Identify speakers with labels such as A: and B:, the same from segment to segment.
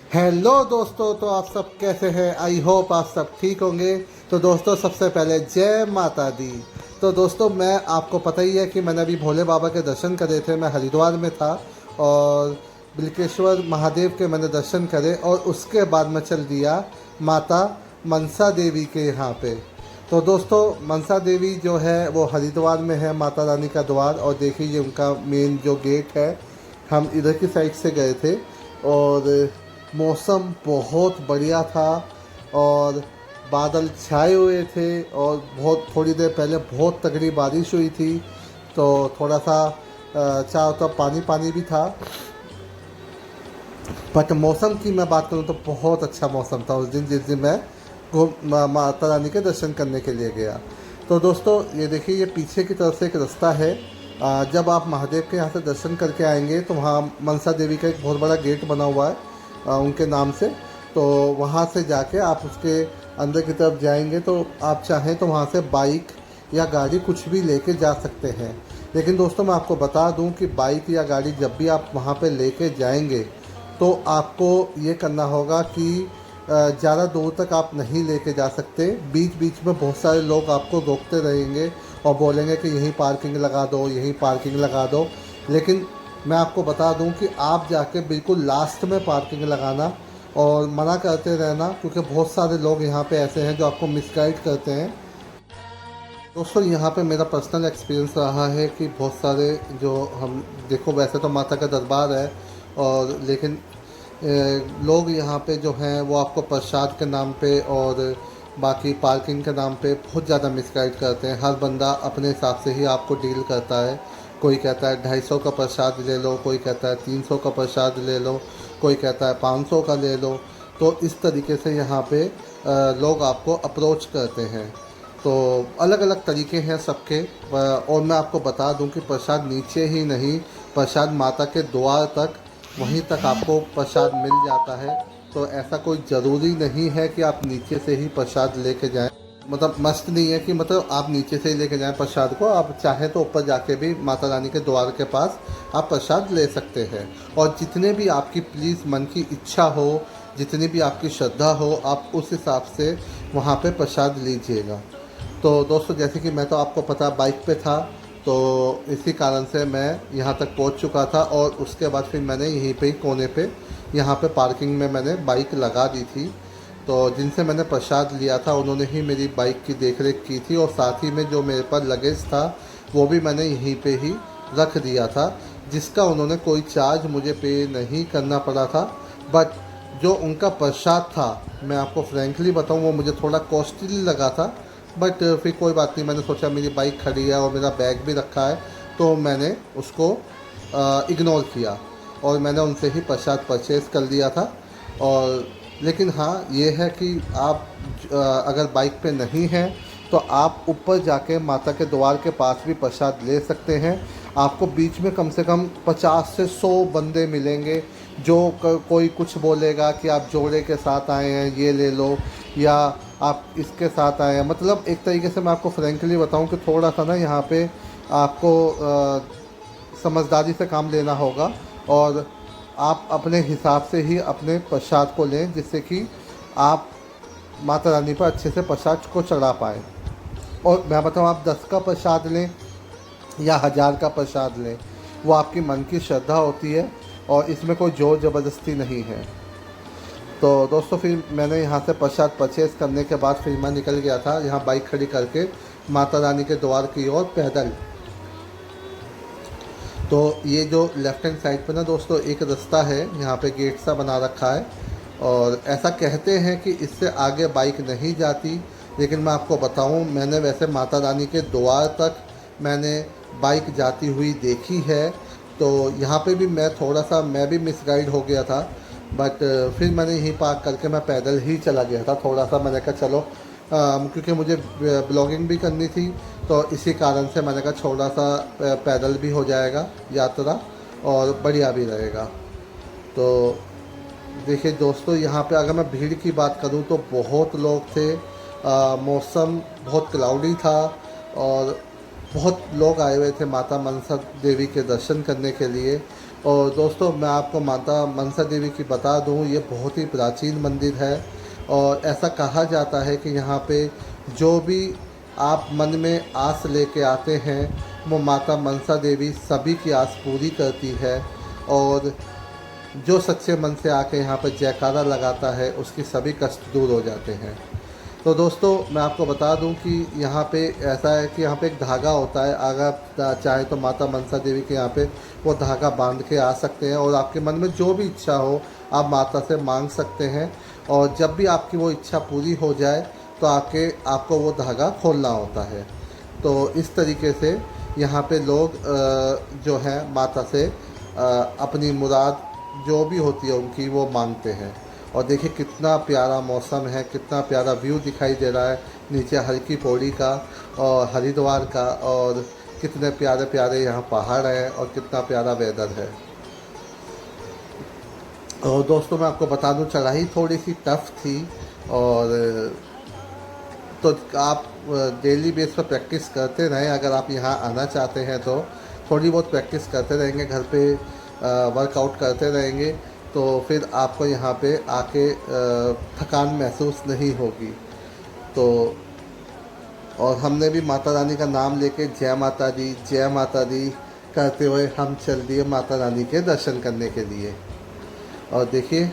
A: Hello दोस्तों, तो आप सब कैसे हैं? आई होप आप सब ठीक होंगे। तो दोस्तों, सबसे पहले जय माता दी। तो दोस्तों, मैं आपको पता ही है कि मैंने अभी भोले बाबा के दर्शन करे थे। मैं हरिद्वार में था और बिल्केश्वर महादेव के मैंने दर्शन करे और उसके बाद मैं चल दिया माता मनसा देवी के यहाँ पे। तो दोस्तों, मनसा देवी जो है वो हरिद्वार में है, माता रानी का द्वार। और देखिए, ये उनका मेन जो गेट है। हम इधर की साइड से गए थे और मौसम बहुत बढ़िया था और बादल छाए हुए थे और बहुत थोड़ी देर पहले बहुत तगड़ी बारिश हुई थी। तो थोड़ा सा चारों तरफ पानी पानी भी था। बट मौसम की मैं बात करूँ तो बहुत अच्छा मौसम था उस दिन, जिस दिन मैं माता रानी के दर्शन करने के लिए गया। तो दोस्तों, ये देखिए, ये पीछे की तरफ से एक रास्ता है। जब आप महादेव के यहाँ से दर्शन करके आएंगे तो वहाँ मनसा देवी का एक बहुत बड़ा गेट बना हुआ है उनके नाम से। तो वहाँ से जाके आप उसके अंदर की तरफ जाएंगे तो आप चाहें तो वहाँ से बाइक या गाड़ी कुछ भी लेके जा सकते हैं। लेकिन दोस्तों, मैं आपको बता दूं कि बाइक या गाड़ी जब भी आप वहाँ पे लेके जाएंगे तो आपको ये करना होगा कि ज़्यादा दूर तक आप नहीं लेके जा सकते। बीच बीच में बहुत सारे लोग आपको रोकते रहेंगे और बोलेंगे कि यहीं पार्किंग लगा दो, यहीं पार्किंग लगा दो। लेकिन मैं आपको बता दूं कि आप जाके बिल्कुल लास्ट में पार्किंग लगाना और मना करते रहना, क्योंकि बहुत सारे लोग यहाँ पे ऐसे हैं जो आपको मिसगाइड करते हैं। दोस्तों, यहाँ पे मेरा पर्सनल एक्सपीरियंस रहा है कि बहुत सारे जो हम देखो, वैसे तो माता का दरबार है और लेकिन लोग यहाँ पे जो हैं वो आपको प्रसाद के नाम पे और बाकी पार्किंग के नाम पे बहुत ज़्यादा मिसगाइड करते हैं। हर बंदा अपने हिसाब से ही आपको डील करता है। कोई कहता है 250 का प्रसाद ले लो, कोई कहता है 300 का प्रसाद ले लो, कोई कहता है 500 का ले लो। तो इस तरीके से यहाँ पे लोग आपको अप्रोच करते हैं। तो अलग अलग तरीके हैं सबके। और मैं आपको बता दूं कि प्रसाद नीचे ही नहीं, प्रसाद माता के द्वार तक, वहीं तक आपको प्रसाद मिल जाता है। तो ऐसा कोई ज़रूरी नहीं है कि आप नीचे से ही प्रसाद लेके जाएं। मतलब मस्त नहीं है कि मतलब आप नीचे से ही लेके जाएं प्रसाद को। आप चाहें तो ऊपर जाके भी माता रानी के द्वार के पास आप प्रसाद ले सकते हैं। और जितने भी आपकी प्लीज़ मन की इच्छा हो, जितनी भी आपकी श्रद्धा हो, आप उस हिसाब से वहाँ पे प्रसाद लीजिएगा। तो दोस्तों, जैसे कि मैं तो आपको पता बाइक पे था, तो इसी कारण से मैं यहाँ तक पहुँच चुका था। और उसके बाद फिर मैंने यहीं पे ही कोने पे यहाँ पे पार्किंग में मैंने बाइक लगा दी थी। तो जिनसे मैंने प्रसाद लिया था उन्होंने ही मेरी बाइक की देख रेख की थी और साथ ही में जो मेरे पास लगेज था वो भी मैंने यहीं पे ही रख दिया था, जिसका उन्होंने कोई चार्ज मुझे पे नहीं करना पड़ा था। बट जो उनका प्रसाद था, मैं आपको फ्रैंकली बताऊँ, वो मुझे थोड़ा कॉस्टली लगा था। बट फिर कोई बात नहीं, मैंने सोचा मेरी बाइक खड़ी है और मेरा बैग भी रखा है, तो मैंने उसको इग्नोर किया और मैंने उनसे ही प्रसाद परचेज़ कर लिया था। और लेकिन हाँ, ये है कि आप अगर बाइक पे नहीं हैं तो आप ऊपर जाके माता के द्वार के पास भी प्रसाद ले सकते हैं। आपको बीच में कम से कम 50 से 100 बंदे मिलेंगे जो कोई कुछ बोलेगा कि आप जोड़े के साथ आए हैं, ये ले लो, या आप इसके साथ आए हैं। मतलब एक तरीके से मैं आपको फ्रैंकली बताऊं कि थोड़ा सा ना यहाँ पे आपको समझदारी से काम लेना होगा और आप अपने हिसाब से ही अपने प्रसाद को लें, जिससे कि आप माता रानी पर अच्छे से प्रसाद को चढ़ा पाएँ। और मैं बताऊँ, आप 10 का प्रसाद लें या 1000 का प्रसाद लें, वो आपकी मन की श्रद्धा होती है और इसमें कोई ज़ोर ज़बरदस्ती नहीं है। तो दोस्तों, फिर मैंने यहाँ से प्रसाद परचेज़ करने के बाद फिर मैं निकल गया था यहाँ बाइक खड़ी करके माता रानी के द्वार की ओर पैदल। तो ये जो लेफ़्ट हैंड साइड पे ना दोस्तों एक रास्ता है, यहाँ पे गेट सा बना रखा है और ऐसा कहते हैं कि इससे आगे बाइक नहीं जाती। लेकिन मैं आपको बताऊं, मैंने वैसे माता रानी के द्वार तक मैंने बाइक जाती हुई देखी है। तो यहाँ पे भी मैं भी मिसगाइड हो गया था। बट फिर मैंने यहीं पार्क करके मैं पैदल ही चला गया था। थोड़ा सा मैंने कहा चलो, क्योंकि मुझे ब्लॉगिंग भी करनी थी, तो इसी कारण से मैंने कहा थोड़ा सा पैदल भी हो जाएगा यात्रा और बढ़िया भी रहेगा। तो देखिए दोस्तों, यहाँ पे अगर मैं भीड़ की बात करूँ तो बहुत लोग थे। मौसम बहुत क्लाउडी था और बहुत लोग आए हुए थे माता मनसा देवी के दर्शन करने के लिए। और दोस्तों मैं आपको माता मनसा देवी की बता दूं, ये बहुत ही प्राचीन मंदिर है और ऐसा कहा जाता है कि यहाँ पे जो भी आप मन में आस लेके आते हैं वो माता मनसा देवी सभी की आस पूरी करती है। और जो सच्चे मन से आके यहाँ पर जयकारा लगाता है उसकी सभी कष्ट दूर हो जाते हैं। तो दोस्तों मैं आपको बता दूं कि यहाँ पे ऐसा है कि यहाँ पे एक धागा होता है, अगर आप चाहे तो माता मनसा देवी के यहाँ पे वो धागा बांध के आ सकते हैं और आपके मन में जो भी इच्छा हो आप माता से मांग सकते हैं। और जब भी आपकी वो इच्छा पूरी हो जाए तो आपको वो धागा खोलना होता है। तो इस तरीके से यहाँ पे लोग जो है माता से अपनी मुराद जो भी होती है उनकी वो मांगते हैं। और देखिए कितना प्यारा मौसम है, कितना प्यारा व्यू दिखाई दे रहा है नीचे हर की पौड़ी का और हरिद्वार का, और कितने प्यारे प्यारे यहाँ पहाड़ हैं और कितना प्यारा वेदर है। और दोस्तों मैं आपको बता दूं चढ़ाई थोड़ी सी टफ थी, और तो आप डेली बेस पर प्रैक्टिस करते रहें। अगर आप यहाँ आना चाहते हैं तो थोड़ी बहुत प्रैक्टिस करते रहेंगे, घर पे वर्कआउट करते रहेंगे तो फिर आपको यहाँ पे आके थकान महसूस नहीं होगी। तो और हमने भी माता रानी का नाम लेके जय माता दी करते हुए हम चल दिए माता रानी के दर्शन करने के लिए। और देखिए,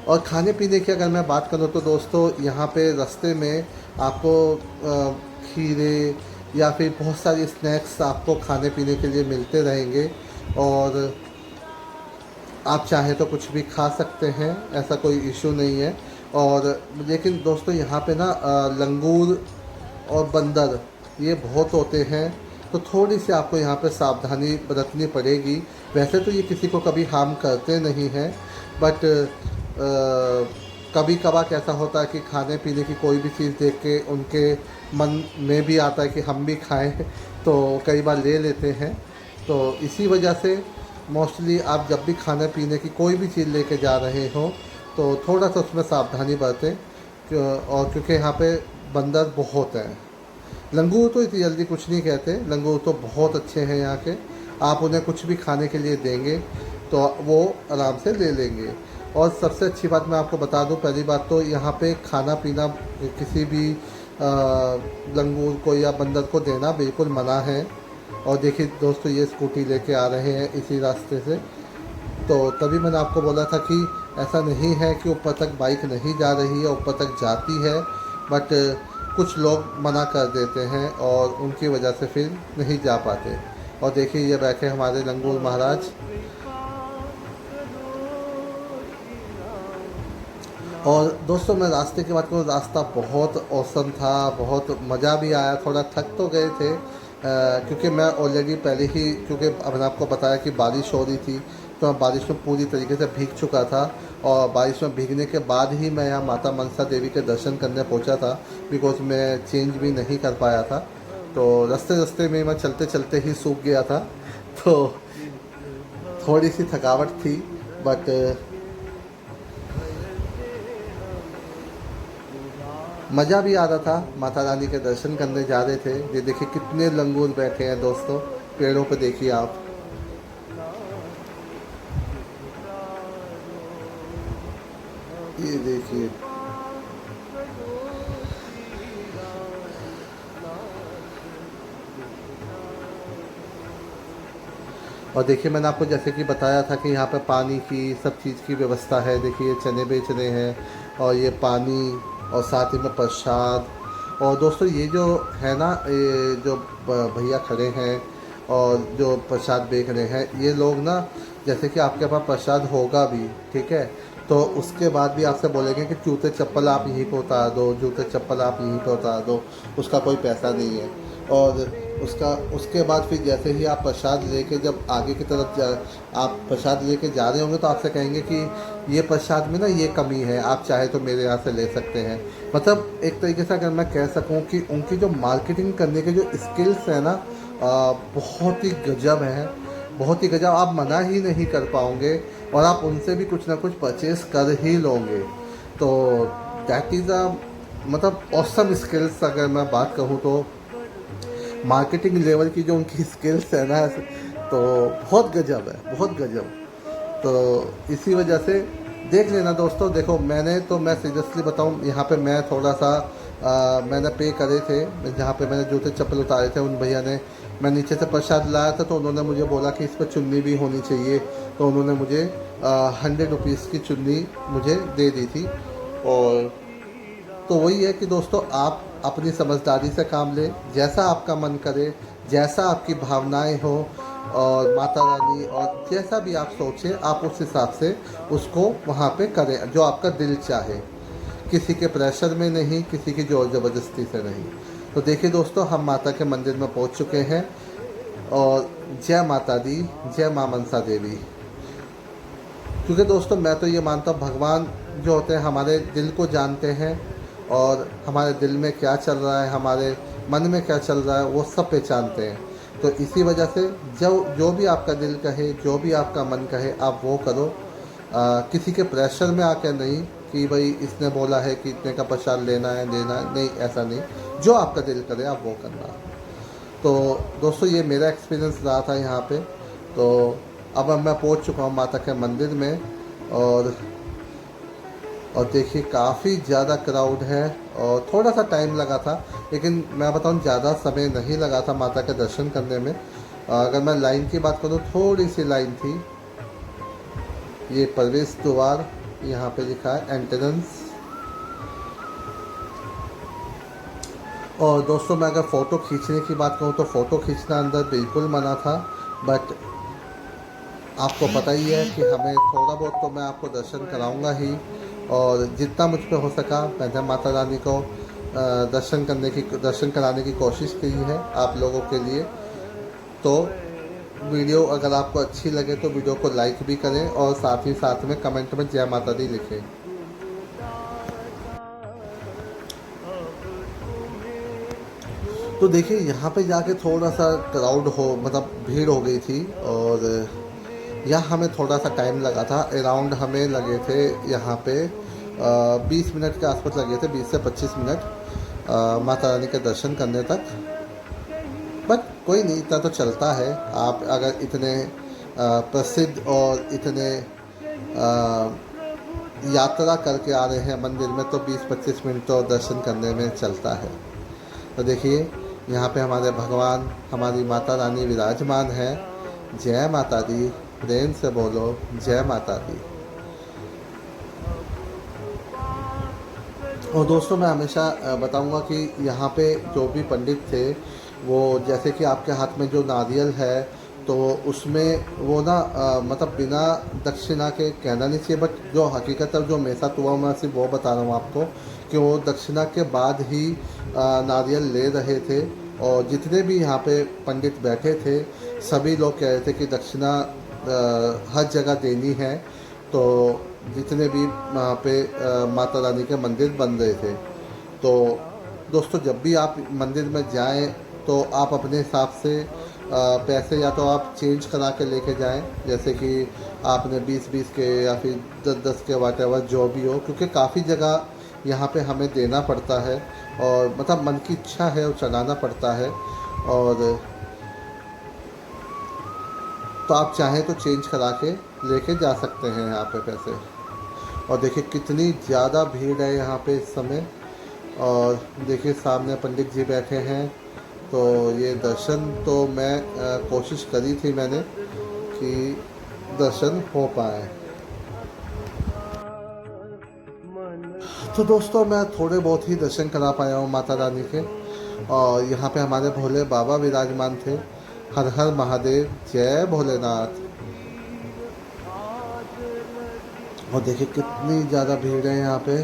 A: और खाने पीने की अगर मैं बात करूँ तो दोस्तों यहाँ पे रास्ते में आपको खीरे या फिर बहुत सारी स्नैक्स आपको खाने पीने के लिए मिलते रहेंगे, और आप चाहें तो कुछ भी खा सकते हैं, ऐसा कोई इशू नहीं है। और लेकिन दोस्तों यहाँ पे ना लंगूर और बंदर ये बहुत होते हैं, तो थोड़ी सी आपको यहाँ पे सावधानी बरतनी पड़ेगी। वैसे तो ये किसी को कभी हार्म करते नहीं हैं, बट कभी कभार ऐसा होता है कि खाने पीने की कोई भी चीज़ देख के उनके मन में भी आता है कि हम भी खाएं, तो कई बार ले लेते हैं। तो इसी वजह से मोस्टली आप जब भी खाने पीने की कोई भी चीज़ लेके जा रहे हो तो थोड़ा सा उसमें सावधानी बरतें, और क्योंकि यहाँ पे बंदर बहुत हैं। लंगूर तो इतनी जल्दी कुछ नहीं कहते, लंगूर तो बहुत अच्छे हैं यहाँ के, आप उन्हें कुछ भी खाने के लिए देंगे तो वो आराम से ले लेंगे। और सबसे अच्छी बात मैं आपको बता दूं, पहली बात तो यहाँ पे खाना पीना किसी भी लंगूर को या बंदर को देना बिल्कुल मना है। और देखिए दोस्तों ये स्कूटी लेके आ रहे हैं इसी रास्ते से, तो तभी मैंने आपको बोला था कि ऐसा नहीं है कि ऊपर तक बाइक नहीं जा रही है, ऊपर तक जाती है, बट कुछ लोग मना कर देते हैं और उनकी वजह से फिर नहीं जा पाते। और देखिए ये बैठे हमारे लंगूर महाराज। और दोस्तों मैं रास्ते की बात करूँ, रास्ता बहुत औसम था, बहुत मज़ा भी आया। थोड़ा थक तो गए थे क्योंकि मैं ऑलरेडी पहले ही, क्योंकि मैंने आपको बताया कि बारिश हो रही थी तो मैं बारिश में पूरी तरीके से भीग चुका था, और बारिश में भीगने के बाद ही मैं यहाँ माता मनसा देवी के दर्शन करने पहुँचा था, बिकॉज मैं चेंज भी नहीं कर पाया था। तो रास्ते में मैं चलते चलते ही सूख गया था, तो थोड़ी सी थकावट थी, बट मज़ा भी आ रहा था। माता रानी के दर्शन करने जा रहे थे। ये देखिए कितने लंगूर बैठे हैं दोस्तों पेड़ों पे, देखिए आप। ये देखिए, और देखिए मैंने आपको जैसे कि बताया था कि यहाँ पे पानी की सब चीज़ की व्यवस्था है। देखिए ये चने बेच रहे हैं और ये पानी और साथ ही में प्रसाद। और दोस्तों ये जो है ना, ये जो भैया खड़े हैं और जो प्रसाद बेच रहे हैं, ये लोग ना जैसे कि आपके पास प्रसाद होगा भी, ठीक है, तो उसके बाद भी आपसे बोलेंगे कि जूते चप्पल आप यहीं पर उतार दो, जूते चप्पल आप यहीं पर उतार दो, उसका कोई पैसा नहीं है। और उसके बाद फिर जैसे ही आप प्रसाद लेके जब आगे की तरफ आप प्रसाद लेके जा रहे होंगे तो आपसे कहेंगे कि ये प्रसाद में ना ये कमी है, आप चाहे तो मेरे यहाँ से ले सकते हैं। मतलब एक तरीके से अगर मैं कह सकूँ कि उनकी जो मार्केटिंग करने के जो स्किल्स हैं ना, बहुत ही गजब है, बहुत ही गजब। आप मना ही नहीं कर पाओगे और आप उनसे भी कुछ ना कुछ परचेस कर ही लोगे। तो दैट इज़ मतलब ऑसम स्किल्स। अगर मैं बात कहूँ तो मार्केटिंग लेवल की जो उनकी स्किल्स है ना, तो बहुत गजब है, बहुत गजब। तो इसी वजह से देख लेना दोस्तों। देखो मैं सीरियसली बताऊं, यहाँ पे मैं थोड़ा सा मैंने पे करे थे, जहाँ पे मैंने जूते चप्पल उतारे थे उन भैया ने, मैं नीचे से प्रसाद लाया था तो उन्होंने मुझे बोला कि इस पर चुन्नी भी होनी चाहिए, तो उन्होंने मुझे 100 रुपीज़ की चुन्नी मुझे दे दी थी। और तो वही है कि दोस्तों आप अपनी समझदारी से काम लें, जैसा आपका मन करे, जैसा आपकी भावनाएं हो, और माता रानी और जैसा भी आप सोचें आप उस हिसाब से उसको वहाँ पे करें जो आपका दिल चाहे, किसी के प्रेशर में नहीं, किसी की जोर ज़बरदस्ती से नहीं। तो देखिए दोस्तों, हम माता के मंदिर में पहुँच चुके हैं, और जय माता दी, जय माँ मनसा देवी। क्योंकि दोस्तों मैं तो ये मानता हूँ भगवान जो होते हैं हमारे दिल को जानते हैं, और हमारे दिल में क्या चल रहा है, हमारे मन में क्या चल रहा है, वो सब पहचानते हैं। तो इसी वजह से जो भी आपका दिल कहे, जो भी आपका मन कहे, आप वो करो। किसी के प्रेशर में आकर नहीं कि भाई इसने बोला है कि इतने का प्रसाद लेना है नहीं, ऐसा नहीं। जो आपका दिल करे आप वो करना। तो दोस्तों ये मेरा एक्सपीरियंस रहा था यहाँ पे। तो अब मैं पहुँच चुका हूँ माता के मंदिर में, और देखिए काफ़ी ज़्यादा क्राउड है, और थोड़ा सा टाइम लगा था, लेकिन मैं बताऊँ ज़्यादा समय नहीं लगा था माता के दर्शन करने में। अगर मैं लाइन की बात करूँ, थोड़ी सी लाइन थी। ये प्रवेश द्वार यहाँ पे लिखा है, एंट्रेंस। और दोस्तों मैं अगर फ़ोटो खींचने की बात करूँ तो फ़ोटो खींचना अंदर बिल्कुल मना था, बट आपको पता ही है कि हमें थोड़ा बहुत तो मैं आपको दर्शन कराऊंगा ही, और जितना मुझ पे हो सका मैंने माता रानी को दर्शन कराने की कोशिश की है आप लोगों के लिए। तो वीडियो अगर आपको अच्छी लगे तो वीडियो को लाइक भी करें, और साथ ही साथ में कमेंट में जय माता दी लिखें। तो देखिए यहाँ पे जाके थोड़ा सा क्राउड मतलब भीड़ हो गई थी, और यहाँ हमें थोड़ा सा टाइम लगा था। अराउंड हमें लगे थे यहाँ पे 20 मिनट के आसपास लगे थे, 20 से 25 मिनट माता रानी के दर्शन करने तक। बट कोई नहीं, इतना तो चलता है। आप अगर इतने प्रसिद्ध और इतने यात्रा करके आ रहे हैं मंदिर में, तो 20-25 मिनट तो दर्शन करने में चलता है। तो देखिए यहाँ पे हमारे भगवान, हमारी माता रानी विराजमान है। जय माता दी, प्रेम से बोलो जय माता दी। और दोस्तों मैं हमेशा बताऊंगा कि यहाँ पे जो भी पंडित थे, वो जैसे कि आपके हाथ में जो नारियल है, तो उसमें वो ना मतलब बिना दक्षिणा के कहना नहीं चाहिए, बट जो हकीकत है जो मेरे साथ हुआ मैं सिर्फ वो बता रहा हूँ आपको, कि वो दक्षिणा के बाद ही नारियल ले रहे थे। और जितने भी यहाँ पे पंडित बैठे थे सभी लोग कह रहे थे कि दक्षिणा हर जगह देनी है। तो जितने भी वहाँ पे माता रानी के मंदिर बन रहे थे, तो दोस्तों जब भी आप मंदिर में जाएं तो आप अपने हिसाब से पैसे या तो आप चेंज करा के लेके जाएं, जैसे कि आपने 20-20 के या फिर 10-10 के वाटेवर जो भी हो, क्योंकि काफ़ी जगह यहाँ पे हमें देना पड़ता है, और मतलब मन की इच्छा है और चलाना पड़ता है। और तो आप चाहें तो चेंज करा के लेके जा सकते हैं यहाँ पे पैसे। और देखिए कितनी ज़्यादा भीड़ है यहाँ पे इस समय। और देखिए सामने पंडित जी बैठे हैं। तो ये दर्शन तो मैं कोशिश करी थी मैंने कि दर्शन हो पाए। तो दोस्तों मैं थोड़े बहुत ही दर्शन करा पाया हूँ माता रानी के। और यहाँ पे हमारे भोले बाबा विराजमान थे। हर हर महादेव, जय भोलेनाथ। और देखिए कितनी ज़्यादा भीड़ है यहाँ पे।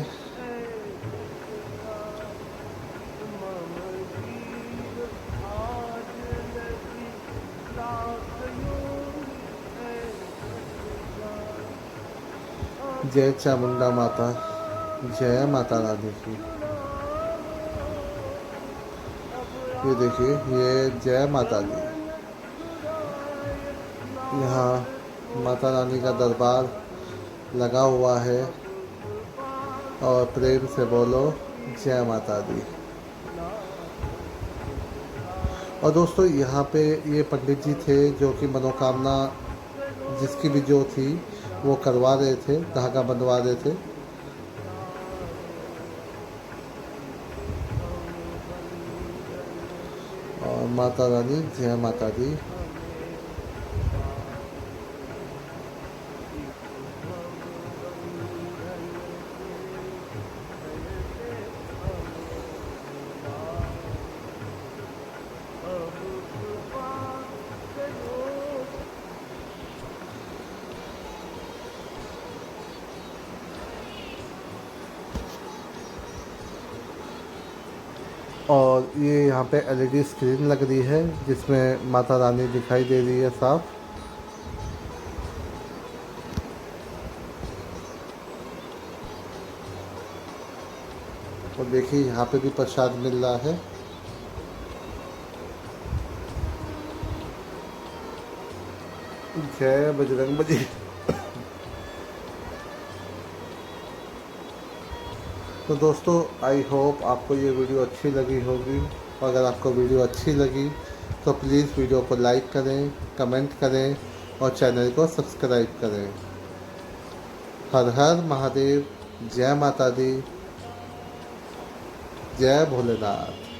A: जय चामुंडा माता, जय माता रानी की। ये देखिए ये जय माता दी। यहाँ माता रानी का दरबार लगा हुआ है, और प्रेम से बोलो जय माता दी। और दोस्तों यहाँ पे ये पंडित जी थे जो कि मनोकामना जिसकी भी जो थी वो करवा रहे थे, धागा बंधवा रहे थे। और माता रानी, जय माता दी। और ये यहाँ पे एलईडी स्क्रीन लग रही है जिसमें माता रानी दिखाई दे रही है साफ। और देखिए यहाँ पे भी प्रसाद मिल रहा है। जय बजरंगबली। तो दोस्तों आई होप आपको ये वीडियो अच्छी लगी होगी। और अगर आपको वीडियो अच्छी लगी तो प्लीज़ वीडियो को लाइक करें, कमेंट करें और चैनल को सब्सक्राइब करें। हर हर महादेव, जय माता दी, जय भोलेनाथ।